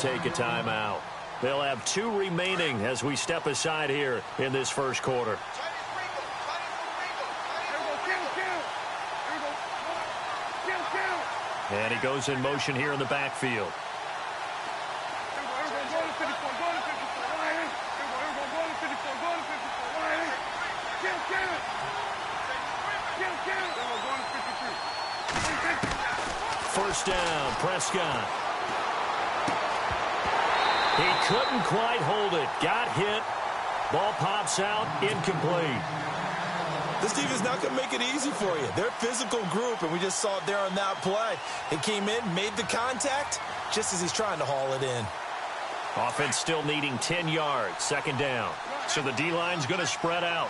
take a timeout. They'll have 2 remaining as we step aside here in this first quarter. And he goes in motion here in the backfield. First down, Prescott. He couldn't quite hold it. Got hit. Ball pops out, incomplete. This defense is not going to make it easy for you. They're a physical group, and we just saw it there on that play. He came in, made the contact, just as he's trying to haul it in. Offense still needing 10 yards, second down. So the D-line's going to spread out.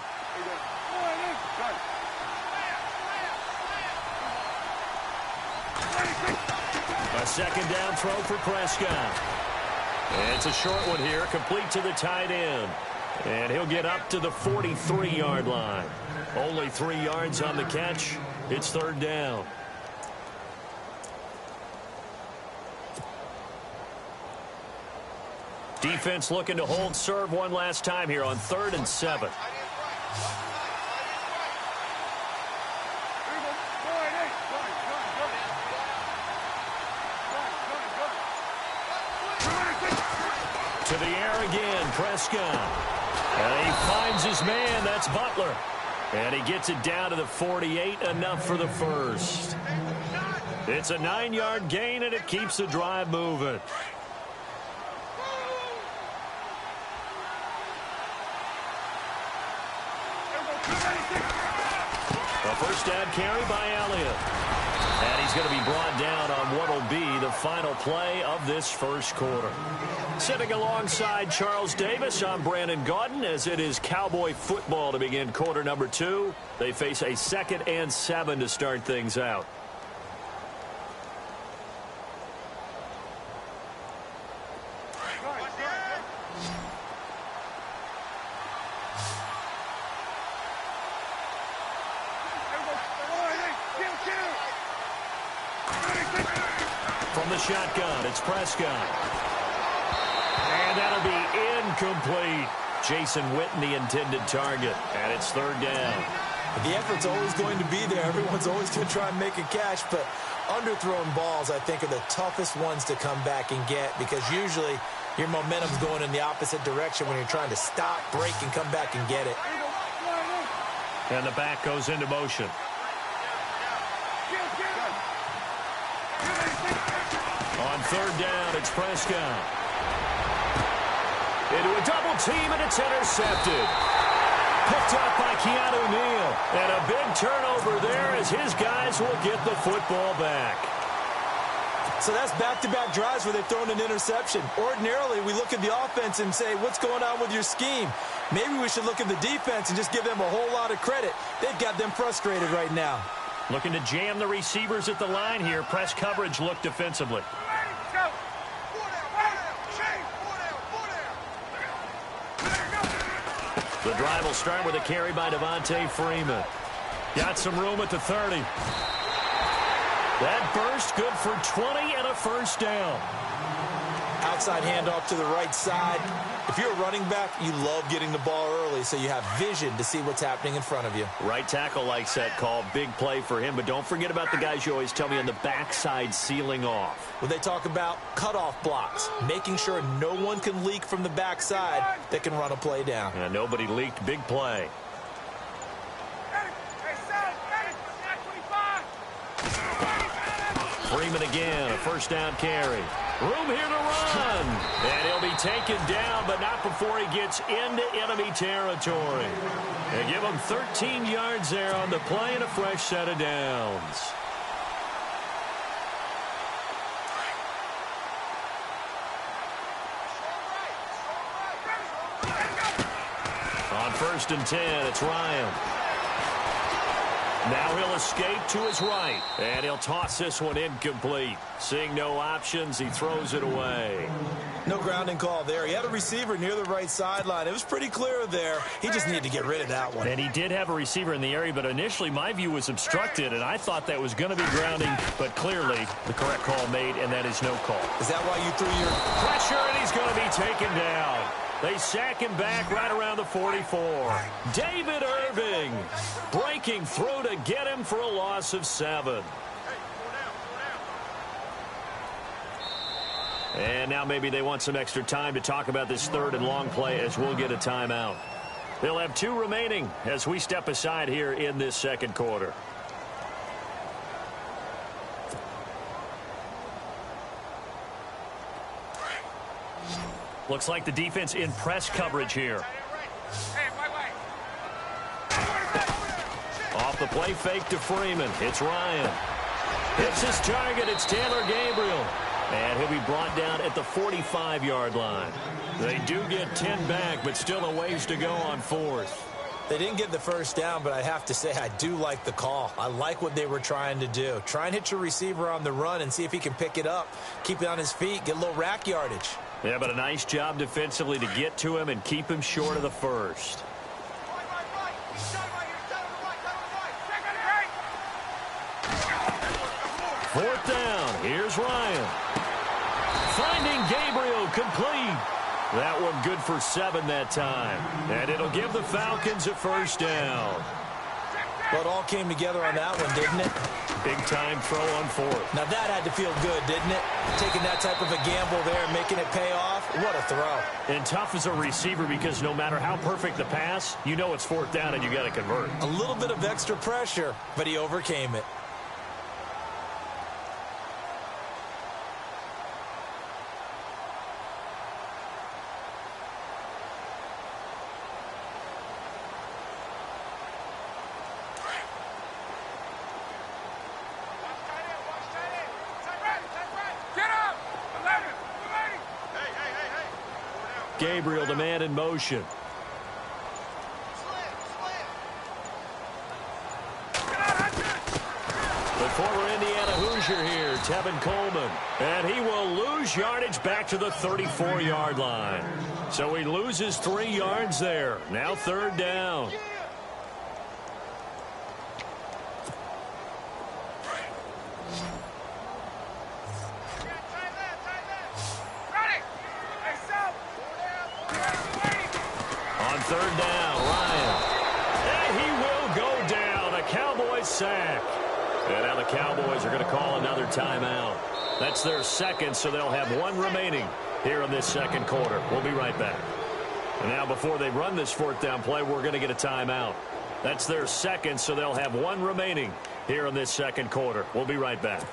A second down throw for Prescott. And it's a short one here, complete to the tight end. And he'll get up to the 43-yard line. Only 3 yards on the catch. It's third down. Defense looking to hold serve one last time here on 3rd and 7. To the air again, Prescott. And he finds his man, that's Butler. And he gets it down to the 48, enough for the first. It's a 9-yard gain, and it keeps the drive moving. A first down carry by Elliott. And he's going to be brought down on what will be the final play of this first quarter. Sitting alongside Charles Davis, I'm Brandon Gaudin, as it is Cowboy football to begin quarter number 2. They face a 2nd and 7 to start things out. From the shotgun, it's Prescott. And that'll be incomplete. Jason Witten, the intended target. And it's third down. The effort's always going to be there. Everyone's always going to try and make a catch. But underthrown balls, I think, are the toughest ones to come back and get, because usually your momentum's going in the opposite direction when you're trying to stop, break, and come back and get it. And the back goes into motion. On third down, it's Prescott. Into a double team, and it's intercepted. Picked up by Keanu Neal. And a big turnover there as his guys will get the football back. So that's back-to-back drives where they've thrown an interception. Ordinarily, we look at the offense and say, what's going on with your scheme? Maybe we should look at the defense and just give them a whole lot of credit. They've got them frustrated right now. Looking to jam the receivers at the line here. Press coverage look defensively. The drive will start with a carry by Devontae Freeman. Got some room at the 30. That burst good for 20 and a first down. Outside handoff to the right side. If you're a running back, you love getting the ball early so you have vision to see what's happening in front of you. Right tackle likes that call. Big play for him. But don't forget about the guys you always tell me on the backside sealing off. Well, they talk about cutoff blocks, making sure no one can leak from the backside that can run a play down. And nobody leaked. Big play. Freeman again, a first down carry. Room here to run. And he'll be taken down, but not before he gets into enemy territory. They give him 13 yards there on the play and a fresh set of downs. On 1st and 10, it's Ryan. Now he'll escape to his right, and he'll toss this one incomplete. Seeing no options, he throws it away. No grounding call there. He had a receiver near the right sideline. It was pretty clear there. He just needed to get rid of that one. And he did have a receiver in the area, but initially my view was obstructed, and I thought that was going to be grounding, but clearly the correct call made, and that is no call. Is that why you threw your pressure, and he's going to be taken down? They sack him back right around the 44. David Irving breaking through to get him for a loss of 7. And now maybe they want some extra time to talk about this third and long play as we'll get a timeout. They'll have 2 remaining as we step aside here in this second quarter. Looks like the defense in press coverage here. Off the play fake to Freeman. It's Ryan. Hits his target. It's Taylor Gabriel. And he'll be brought down at the 45-yard line. They do get 10 back, but still a ways to go on 4th. They didn't get the first down, but I have to say I do like the call. I like what they were trying to do. Try and hit your receiver on the run and see if he can pick it up. Keep it on his feet, get a little rack yardage. Yeah, but a nice job defensively to get to him and keep him short of the first. Fourth down. Here's Ryan. Finding Gabriel complete. That one good for 7 that time. And it'll give the Falcons a first down. Well, it all came together on that one, didn't it? Big time throw on 4th. Now that had to feel good, didn't it? Taking that type of a gamble there, making it pay off. What a throw. And tough as a receiver because no matter how perfect the pass, you know it's 4th down and you got to convert. A little bit of extra pressure, but he overcame it. Gabriel, the man in motion. The former Indiana Hoosier here, Tevin Coleman. And he will lose yardage back to the 34-yard line. So he loses 3 yards there. Now 3rd down. Third down, Ryan. And he will go down. A Cowboys sack. And now the Cowboys are going to call another timeout. That's their second, so they'll have 1 remaining here in this second quarter. We'll be right back. And now before they run this 4th down play, we're going to get a timeout. That's their second, so they'll have 1 remaining here in this second quarter. We'll be right back.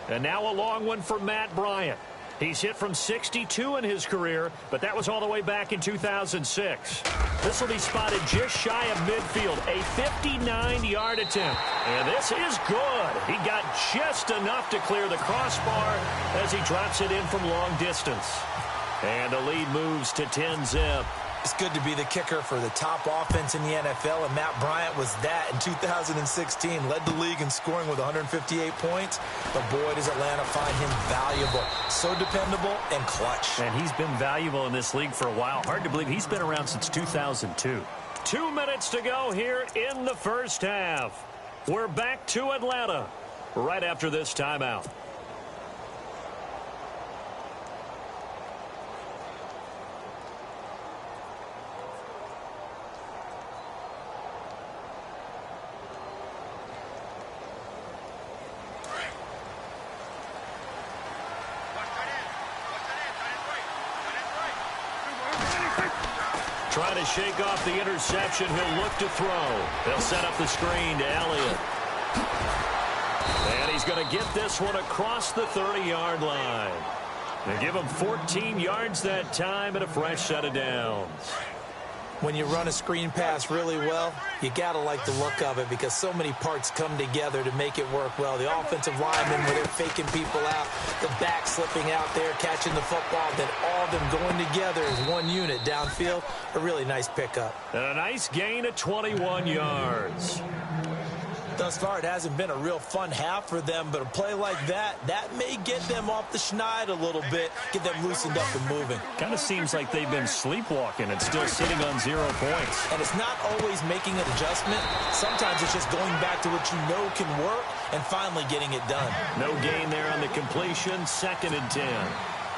And now a long one for Matt Bryant. He's hit from 62 in his career, but that was all the way back in 2006. This will be spotted just shy of midfield, a 59-yard attempt. And this is good. He got just enough to clear the crossbar as he drops it in from long distance. And the lead moves to 10-zip. It's good to be the kicker for the top offense in the NFL, and Matt Bryant was that in 2016. Led the league in scoring with 158 points. But boy, does Atlanta find him valuable. So dependable and clutch. And he's been valuable in this league for a while. Hard to believe he's been around since 2002. 2 minutes to go here in the first half. We're back to Atlanta right after this timeout. Trying to shake off the interception. He'll look to throw. They'll set up the screen to Elliott. And he's going to get this one across the 30-yard line. They give him 14 yards that time and a fresh set of downs. When you run a screen pass really well, you got to like the look of it because so many parts come together to make it work well. The offensive linemen, where they're faking people out, the back slipping out there, catching the football, then all of them going together as one unit downfield. A really nice pickup. And a nice gain of 21 yards. Thus far, it hasn't been a real fun half for them, but a play like that may get them off the schneid a little bit, get them loosened up and moving. Kind of seems like they've been sleepwalking and still sitting on 0 points. And it's not always making an adjustment. Sometimes it's just going back to what you know can work and finally getting it done. No gain there on the completion, 2nd and 10.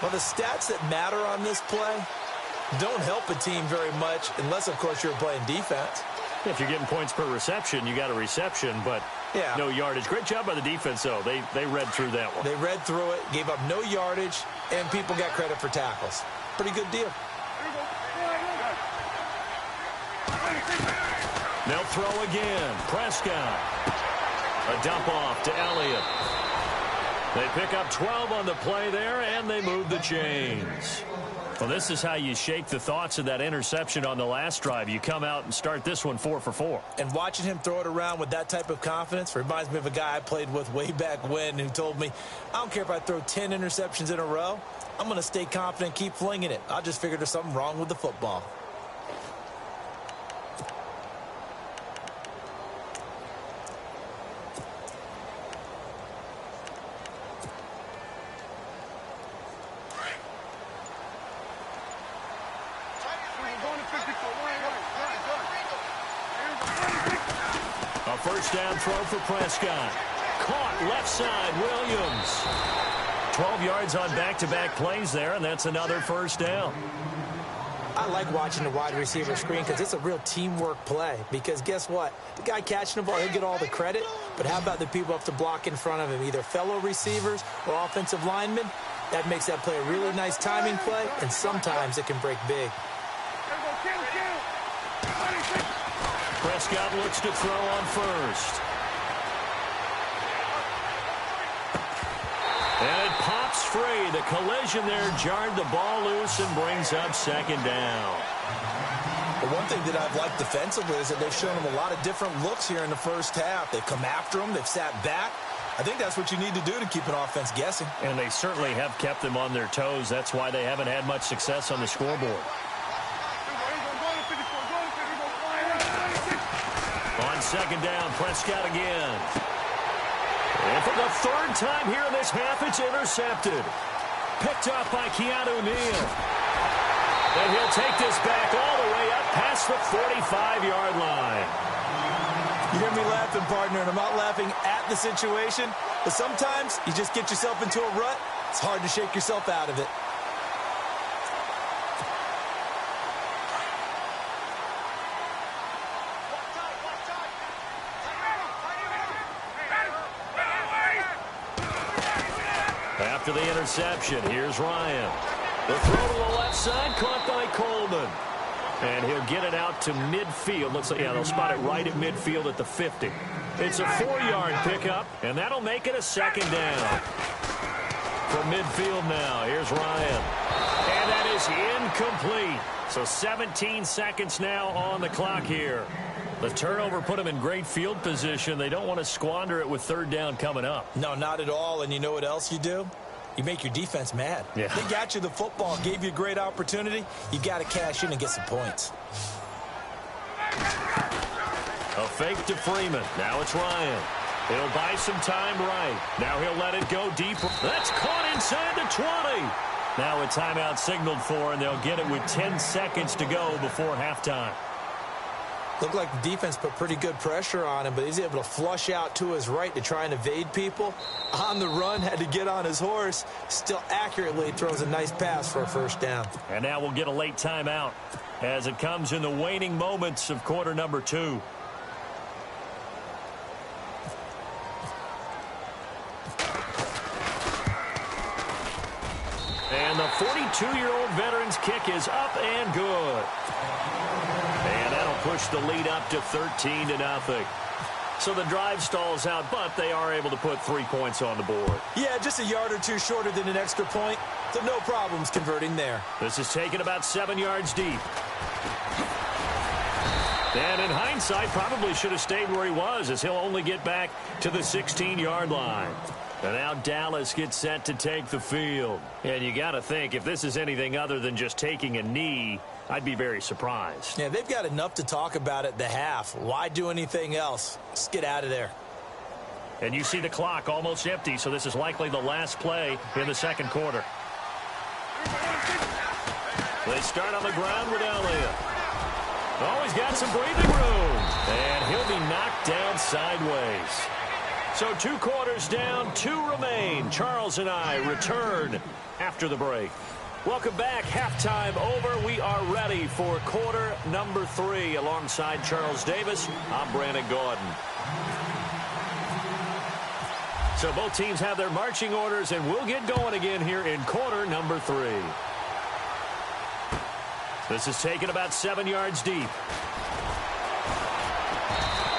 Well, the stats that matter on this play don't help a team very much unless, of course, you're playing defense. If you're getting points per reception, you got a reception, but no yardage. Great job by the defense, though. They read through that one. They read through it, gave up no yardage, and people got credit for tackles. Pretty good deal. They'll throw again. Prescott. A dump off to Elliott. They pick up 12 on the play there, and they move the chains. Well, this is how you shake the thoughts of that interception on the last drive. You come out and start this one 4 for 4. And watching him throw it around with that type of confidence reminds me of a guy I played with way back when who told me, I don't care if I throw 10 interceptions in a row. I'm going to stay confident, keep flinging it. I just figured there's something wrong with the football. First down throw for Prescott. Caught left side, Williams. 12 yards on back-to-back plays there, and that's another first down. I like watching the wide receiver screen because it's a real teamwork play. Because guess what? The guy catching the ball, he'll get all the credit. But how about the people up to block in front of him, either fellow receivers or offensive linemen? That makes that play a really nice timing play, and sometimes it can break big. Prescott looks to throw on first. And it pops free. The collision there jarred the ball loose and brings up 2nd down. But one thing that I've liked defensively is that they've shown them a lot of different looks here in the first half. They've come after them. They've sat back. I think that's what you need to do to keep an offense guessing. And they certainly have kept them on their toes. That's why they haven't had much success on the scoreboard. On 2nd down, Prescott again. And for the 3rd time here in this half, it's intercepted. Picked up by Keanu Neal. And he'll take this back all the way up past the 45-yard line. You hear me laughing, partner, and I'm not laughing at the situation, but sometimes you just get yourself into a rut. It's hard to shake yourself out of it. After the interception, here's Ryan. The throw to the left side, caught by Coleman. And he'll get it out to midfield. Looks like, they'll spot it right at midfield at the 50. It's a 4-yard pickup, and that'll make it a 2nd down. From midfield now, here's Ryan. And that is incomplete. So 17 seconds now on the clock here. The turnover put them in great field position. They don't want to squander it with 3rd down coming up. No, not at all. And you know what else you do? You make your defense mad. Yeah. They got you the football, gave you a great opportunity. You got to cash in and get some points. A fake to Freeman. Now it's Ryan. He'll buy some time right. Now he'll let it go deep. That's caught inside the 20. Now a timeout signaled for, and they'll get it with 10 seconds to go before halftime. Looked like the defense put pretty good pressure on him, but he's able to flush out to his right to try and evade people. On the run, had to get on his horse. Still accurately throws a nice pass for a 1st down. And now we'll get a late timeout as it comes in the waning moments of quarter number 2. And the 42-year-old veteran's kick is up and good. And that'll push the lead up to 13-0. So the drive stalls out, but they are able to put 3 points on the board. Yeah, just a yard or two shorter than an extra point, so no problems converting there. This is taken about 7 yards deep. And in hindsight, probably should have stayed where he was, as he'll only get back to the 16-yard line. And now Dallas gets set to take the field. And you got to think, if this is anything other than just taking a knee, I'd be very surprised. Yeah, they've got enough to talk about at the half. Why do anything else? Just get out of there. And you see the clock almost empty, so this is likely the last play in the second quarter. They start on the ground with Elliott. Oh, he's got some breathing room. And he'll be knocked down sideways. So 2 quarters down, 2 remain. Charles and I return after the break. Welcome back. Halftime over. We are ready for quarter number 3. Alongside Charles Davis, I'm Brandon Gordon. So both teams have their marching orders, and we'll get going again here in quarter number 3. This is taken about 7 yards deep.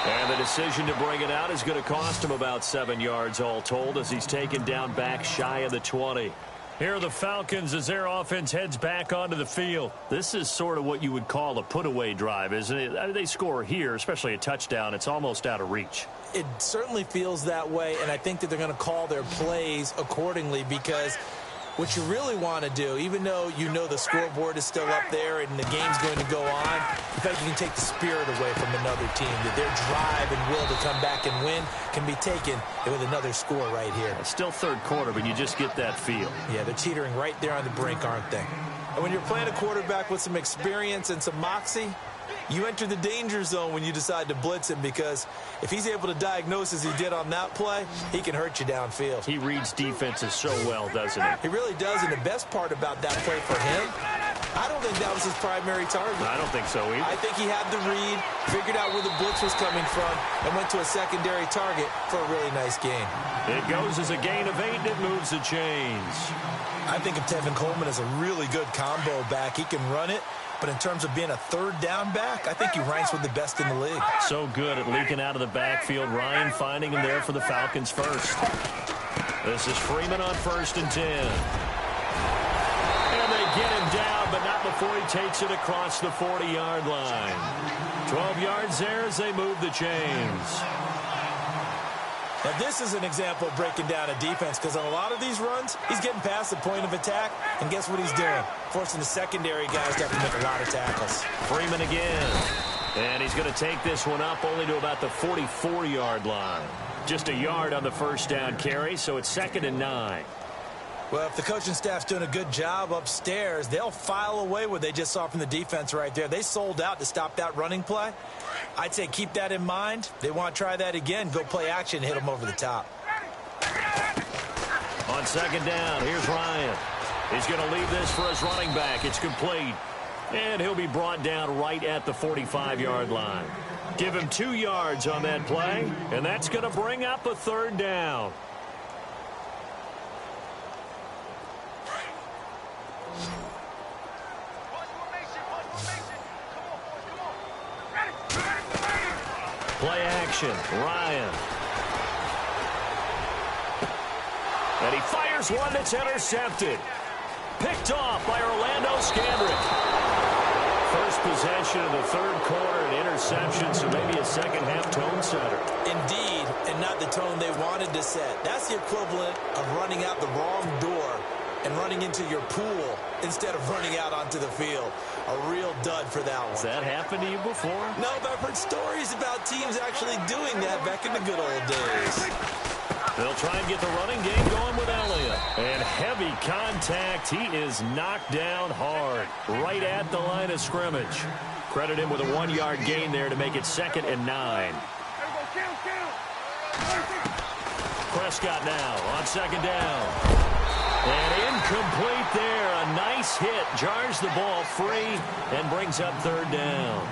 And the decision to bring it out is going to cost him about 7 yards all told, as he's taken down back shy of the 20. Here are the Falcons as their offense heads back onto the field. This is sort of what you would call a put-away drive, isn't it? They score here, especially a touchdown. It's almost out of reach. It certainly feels that way, and I think that they're going to call their plays accordingly, because what you really want to do, even though you know the scoreboard is still up there and the game's going to go on, in fact, you can take the spirit away from another team, that their drive and will to come back and win can be taken with another score right here. It's still third quarter, but you just get that feel. Yeah, they're teetering right there on the brink, aren't they? And when you're playing a quarterback with some experience and some moxie, you enter the danger zone when you decide to blitz him, because if he's able to diagnose as he did on that play, he can hurt you downfield. He reads defenses so well, doesn't he? He really does, and the best part about that play for him, I don't think that was his primary target. I don't think so either. I think he had the read, figured out where the blitz was coming from, and went to a secondary target for a really nice gain. It goes as a gain of 8, and it moves the chains. I think of Tevin Coleman as a really good combo back. He can run it. But in terms of being a third down back, I think he ranks with the best in the league. So good at leaking out of the backfield. Ryan finding him there for the Falcons first. This is Freeman on 1st and 10. And they get him down, but not before he takes it across the 40-yard line. 12 yards there as they move the chains. Now, this is an example of breaking down a defense, because on a lot of these runs, he's getting past the point of attack, and guess what he's doing? Forcing the secondary guys to have to make a lot of tackles. Freeman again. And he's going to take this one up only to about the 44-yard line. Just a yard on the first down carry, so it's 2nd and 9. Well, if the coaching staff's doing a good job upstairs, they'll file away what they just saw from the defense right there. They sold out to stop that running play. I'd say keep that in mind. They want to try that again. Go play action, hit them over the top. On 2nd down, here's Ryan. He's going to leave this for his running back. It's complete. And he'll be brought down right at the 45-yard line. Give him 2 yards on that play, and that's going to bring up a 3rd down. Play action, Ryan. And he fires one that's intercepted. Picked off by Orlando Scandrick. First possession of the third quarter, an interception, so maybe a second-half tone setter. Indeed, and not the tone they wanted to set. That's the equivalent of running out the wrong door and running into your pool instead of running out onto the field. A real dud for that one. Has that happened to you before? No, but I've heard stories about teams actually doing that back in the good old days. They'll try and get the running game going with Elliott. And heavy contact. He is knocked down hard right at the line of scrimmage. Credit him with a 1-yard gain there to make it 2nd and 9. Prescott now on 2nd down. And incomplete there. A nice hit. Jars the ball free and brings up 3rd down.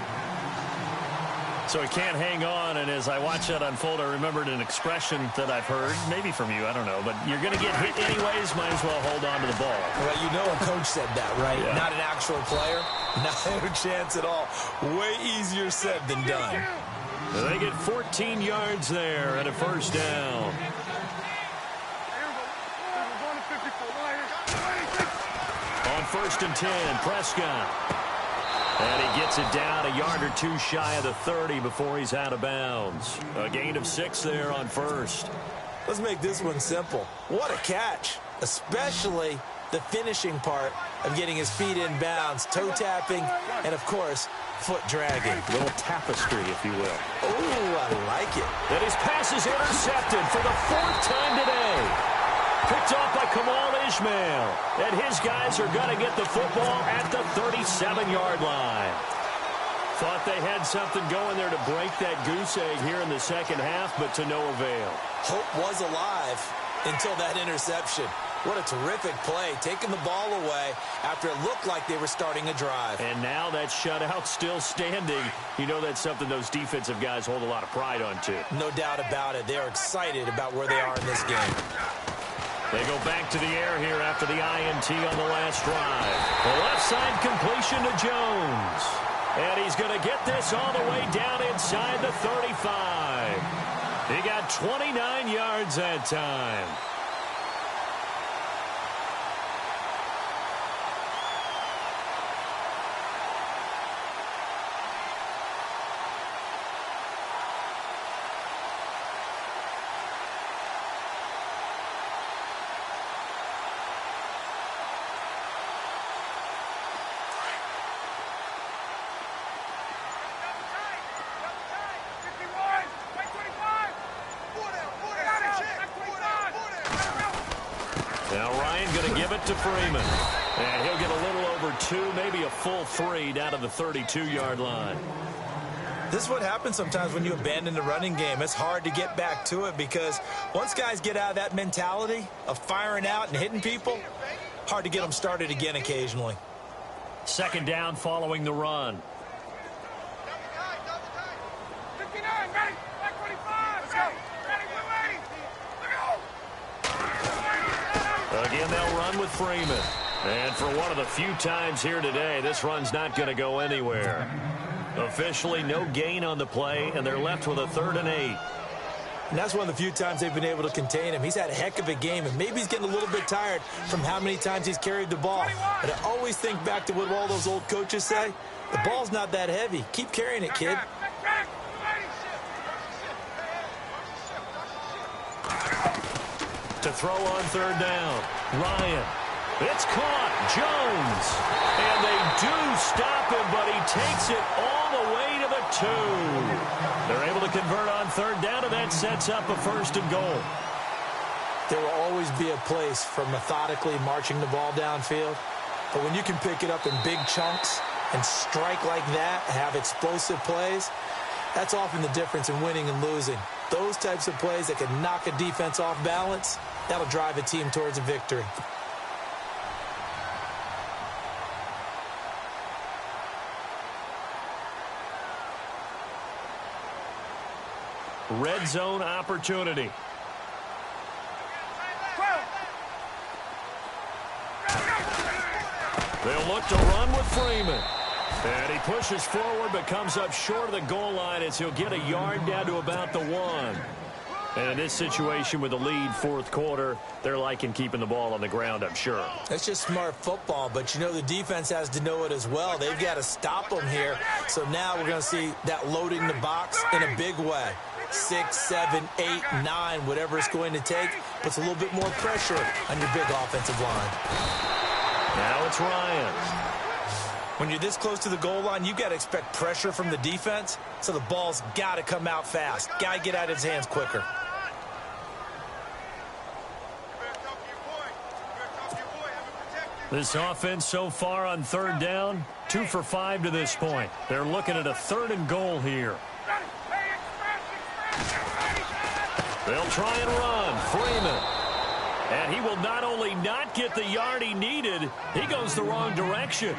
So he can't hang on, and as I watch that unfold, I remembered an expression that I've heard, maybe from you, I don't know, but you're going to get hit anyways, might as well hold on to the ball. Well, you know a coach said that, right? Yeah. Not an actual player. Not a chance at all. Way easier said than done. They get 14 yards there and a 1st down. On 1st and 10, Prescott. And he gets it down a yard or 2 shy of the 30 before he's out of bounds. A gain of 6 there on 1st. Let's make this one simple. What a catch, especially the finishing part of getting his feet in bounds, toe tapping, and of course, Foot dragging. Little tapestry, if you will. Oh, I like it. And his pass is intercepted for the 4th time today. Picked off by Kamal Ishmael. And his guys are going to get the football at the 37-yard line. Thought they had something going there to break that goose egg here in the second half, but to no avail. Hope was alive until that interception. What a terrific play, taking the ball away after it looked like they were starting a drive. And now that shutout still standing. You know that's something those defensive guys hold a lot of pride on, too. No doubt about it. They are excited about where they are in this game. They go back to the air here after the INT on the last drive. The left side completion to Jones. And he's going to get this all the way down inside the 35. He got 29 yards that time. Now Ryan going to give it to Freeman. And he'll get a little over 2, maybe a full 3 down to the 32-yard line. This is what happens sometimes when you abandon the running game. It's hard to get back to it because once guys get out of that mentality of firing out and hitting people, hard to get them started again occasionally. Second down following the run. Again, they'll run with Freeman. And for one of the few times here today, this run's not going to go anywhere. Officially, no gain on the play, and they're left with a 3rd and 8. And that's one of the few times they've been able to contain him. He's had a heck of a game, and maybe he's getting a little bit tired from how many times he's carried the ball. But I always think back to what all those old coaches say. The ball's not that heavy. Keep carrying it, kid. To throw on 3rd down, Ryan. It's caught. Jones. And they do stop him, but he takes it all the way to the 2. They're able to convert on 3rd down, and that sets up a 1st and goal. There will always be a place for methodically marching the ball downfield. But when you can pick it up in big chunks and strike like that, have explosive plays, that's often the difference in winning and losing. Those types of plays that can knock a defense off balance, that'll drive a team towards a victory. Red zone opportunity. They'll look to run with Freeman. And he pushes forward but comes up short of the goal line as he'll get a yard down to about the 1. And in this situation with the lead 4th quarter, they're liking keeping the ball on the ground, I'm sure. That's just smart football, but you know the defense has to know it as well. They've got to stop them here. So now we're going to see that loading the box in a big way. 6, 7, 8, 9, whatever it's going to take, puts a little bit more pressure on your big offensive line. Now it's Ryan. When you're this close to the goal line, you've got to expect pressure from the defense, so the ball's got to come out fast. Got to get out of his hands quicker. This offense so far on 3rd down, 2 for 5 to this point. They're looking at a 3rd and goal here. They'll try and run. Freeman. And he will not only not get the yard he needed, he goes the wrong direction.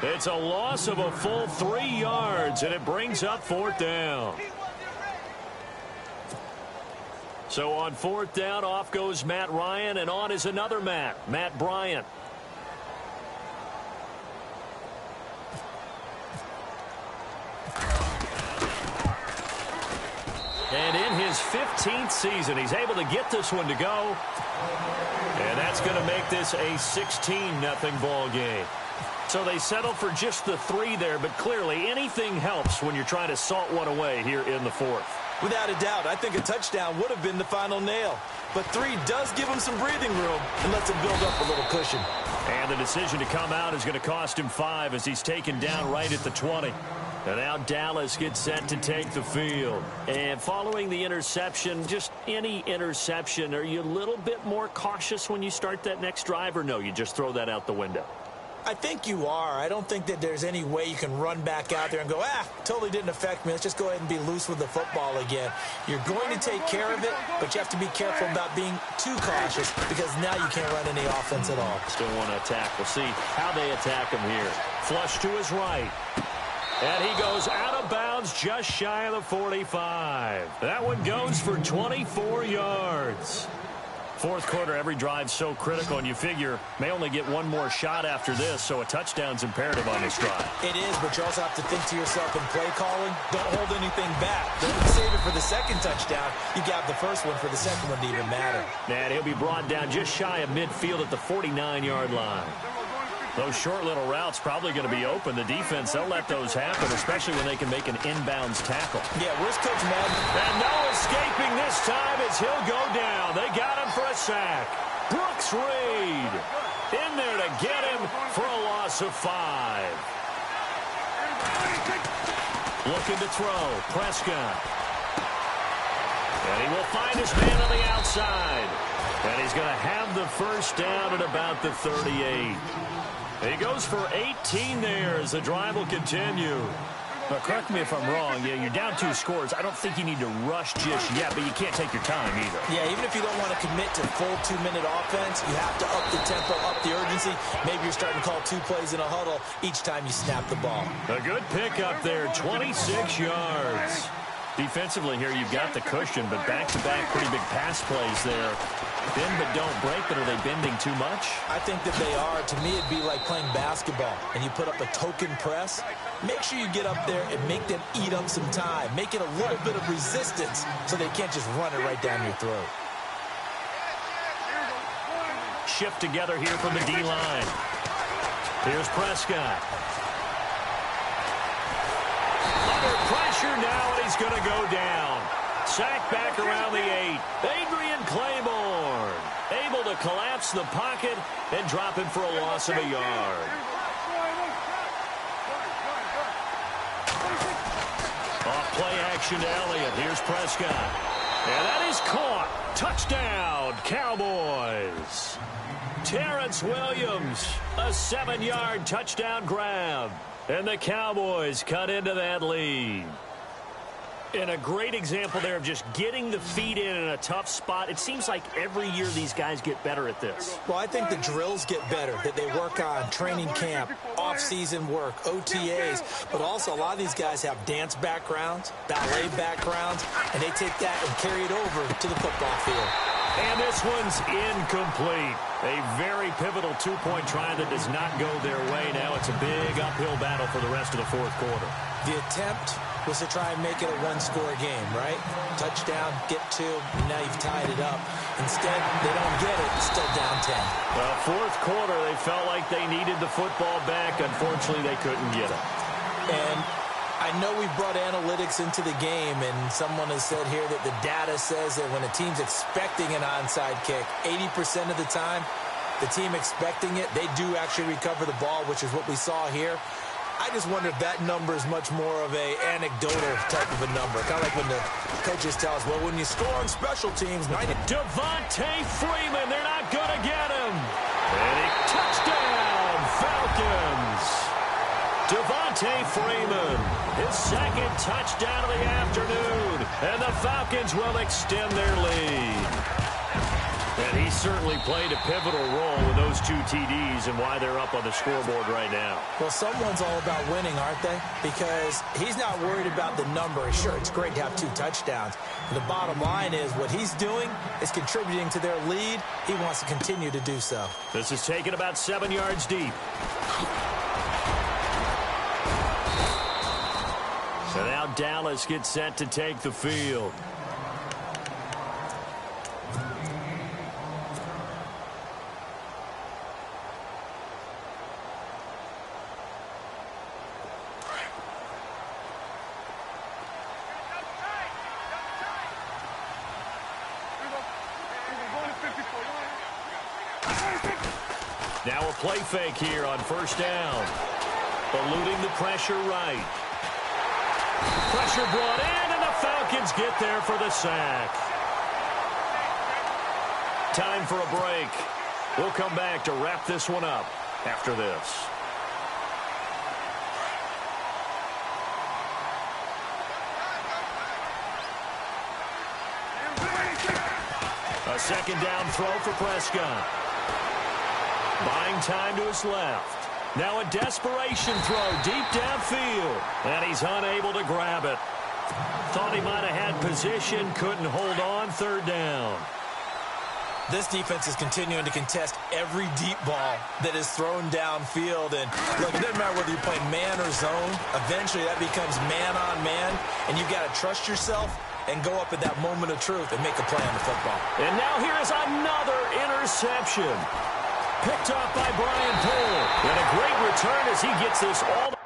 It's a loss of a full 3 yards, and it brings up 4th down. So on 4th down, off goes Matt Ryan, and on is another Matt Bryant. And in his 15th season, he's able to get this one to go. And that's going to make this a 16-0 ball game. So they settle for just the 3 there, but clearly anything helps when you're trying to salt one away here in the 4th. Without a doubt, I think a touchdown would have been the final nail. But 3 does give them some breathing room and lets them build up a little cushion. And the decision to come out is going to cost him 5 as he's taken down right at the 20. And now Dallas gets set to take the field. And following the interception, just any interception, are you a little bit more cautious when you start that next drive, or no, you just throw that out the window? I think you are. I don't think that there's any way you can run back out there and go, totally didn't affect me. Let's just go ahead and be loose with the football again. You're going to take care of it, but you have to be careful about being too cautious because now you can't run any offense at all. Still want to attack. We'll see how they attack him here. Flush to his right. And he goes out of bounds just shy of the 45. That one goes for 24 yards. Fourth quarter, every drive's so critical, and you figure may only get one more shot after this, so a touchdown's imperative on this drive. It is, but you also have to think to yourself in play calling, don't hold anything back. Don't save it for the second touchdown. You got the first one for the second one to even matter. And he'll be brought down just shy of midfield at the 49-yard line. Those short little routes probably going to be open. The defense, they'll let those happen, especially when they can make an inbounds tackle. Yeah, where's Coach Madden? And no escaping this time as he'll go down. They got him for a sack. Brooks Reed in there to get him for a loss of 5. Looking to throw. Prescott. And he will find his man on the outside. And he's going to have the first down at about the 38. He goes for 18 there as the drive will continue. Now, correct me if I'm wrong. Yeah, you're down 2 scores. I don't think you need to rush just yet, but you can't take your time either. Yeah, even if you don't want to commit to full 2-minute offense, you have to up the tempo, up the urgency. Maybe you're starting to call 2 plays in a huddle each time you snap the ball. A good pickup there, 26 yards. Defensively here, you've got the cushion, but back-to-back pretty big pass plays there. Bend but don't break, but are they bending too much? I think that they are. To me, it'd be like playing basketball, and you put up a token press. Make sure you get up there and make them eat up some time. Make it a little bit of resistance so they can't just run it right down your throat. Shift together here from the D-line. Here's Prescott. Under pressure now, and he's going to go down. Sacked back around the 8. Adrian Claiborne able to collapse the pocket and drop him for a loss of a yard. Off play action to Elliott. Here's Prescott. And that is caught. Touchdown, Cowboys. Terrence Williams, a 7-yard touchdown grab. And the Cowboys cut into that lead. And a great example there of just getting the feet in a tough spot. It seems like every year these guys get better at this. Well, I think the drills get better, that they work on training camp, off-season work, OTAs. But also, a lot of these guys have dance backgrounds, ballet backgrounds, and they take that and carry it over to the football field. And this one's incomplete. A very pivotal 2-point try that does not go their way. Now it's a big uphill battle for the rest of the fourth quarter. The attempt was to try and make it a 1-score game, right? Touchdown, get 2, and now you've tied it up. Instead, they don't get it. It's still down 10. Well, fourth quarter, they felt like they needed the football back. Unfortunately, they couldn't get it. And I know we've brought analytics into the game, and someone has said here that the data says that when a team's expecting an onside kick, 80% of the time, the team expecting it, they do actually recover the ball, which is what we saw here. I just wonder if that number is much more of a anecdotal type of a number. Kind of like when the coaches tell us, well, when you score on special teams, Devontae Freeman, they're not going to get him. And he touchdown, Falcons. Devontae Freeman, his second touchdown of the afternoon. And the Falcons will extend their lead. And he certainly played a pivotal role with those 2 TDs and why they're up on the scoreboard right now. Well, someone's all about winning, aren't they? Because he's not worried about the number. Sure, it's great to have 2 touchdowns. But the bottom line is what he's doing is contributing to their lead. He wants to continue to do so. This is taken about 7 yards deep. So now Dallas gets set to take the field. Now a play fake here on first down. Eluding the pressure right. Pressure brought in, and the Falcons get there for the sack. Time for a break. We'll come back to wrap this one up after this. A second down throw for Prescott. Buying time to his left. Now a desperation throw deep downfield. And he's unable to grab it. Thought he might have had position, couldn't hold on, third down. This defense is continuing to contest every deep ball that is thrown downfield. And look, it doesn't matter whether you're playing man or zone. Eventually that becomes man on man. And you've got to trust yourself and go up at that moment of truth and make a play on the football. And now here is another interception. Picked off by Brian Poole. And a great return as he gets this all